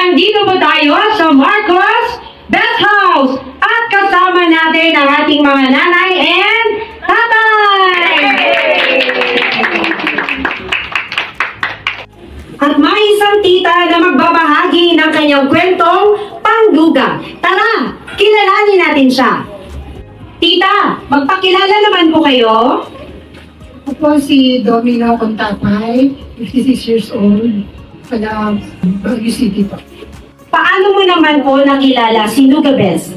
Nandito po tayo sa Marcos Best House at kasama natin ang ating mga nanay and tatay! At may isang tita na magbabahagi ng kanyang kwentong pangduga. Tara, kilalanin natin siya. Tita, magpakilala naman po kayo. Ako po si Domino Contapay, 56 years old, taga Baguio City po. Paano mo naman po nakilala si Lugabes?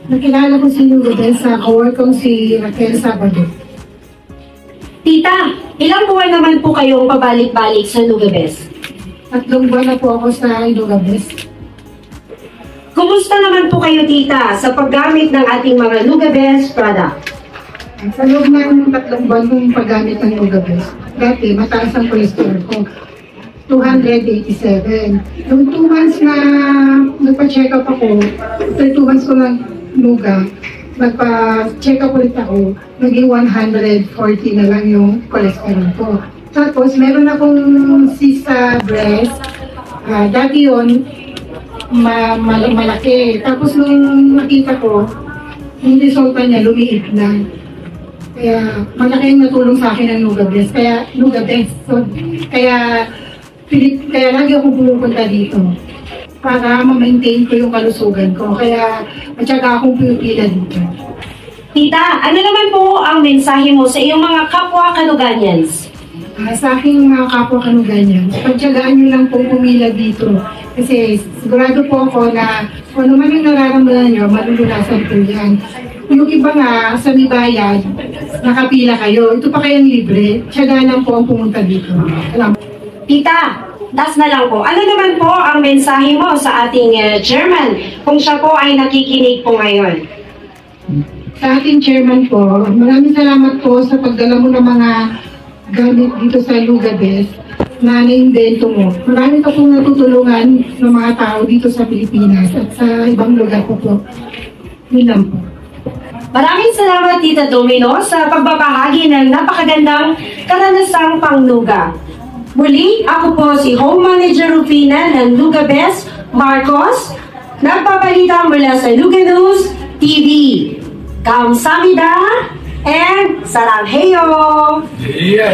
Nakilala ko si Lugabes sa kawork kong si Raquel Sabado. Tita, ilang buwan naman po kayong pabalik-balik sa Lugabes? 3 buwan na po ako sa Lugabes. Kumusta naman po kayo, tita, sa paggamit ng ating mga Lugabes product? Sa loob ng 3 buwan kong paggamit ng Lugabes, dati mataas ang cholesterol ko, 287. Noong 2 months na nagpa-check up ako, after 2 months ko ng luga, nagpa-check up ulit ako, naging 140 na lang yung cholesterol ko. Tapos meron akong cyst sa breast, dati yun, malaki. Tapos nung nakita ko, yung resulta niya, lumiit na. Kaya malaki yung natulong sa akin ng Lugabes. So, kaya lagi akong pumupunta dito para ma-maintain ko yung kalusugan ko. Kaya matyaga akong pumipila dito. Tita, ano naman po ang mensahe mo sa iyong mga kapwa Kaluganyans? Sa aking mga kapwa Kanuganyan, pagtyagaan nyo lang pong pumila dito. Kasi sigurado po ako na kung ano man yung nararamdaman nyo, malulunasan po yan. Yung iba nga, sa may bayad, nakapila kayo. Ito pa kayang libre. Tyagaan lang po ang pumunta dito. Alam. Tita, last na lang po. Ano naman po ang mensahe mo sa ating chairman kung siya po ay nakikinig po ngayon? Sa ating chairman po, maraming salamat po sa pagdala mo ng mga gamit dito sa Lugabes na naimbento mo. Marami ka pong natutulungan ng mga tao dito sa Pilipinas at sa ibang lugar po po. Yun lang po. Maraming salamat, Tita Domino, sa pagbabahagi ng napakagandang karanasang pangluga. Muli, ako po si Home Manager Rufina ng Lugabes, Marcos, nagpabalita mula sa Luga News TV. Kamsahamnida and Saranghayo! Yeah.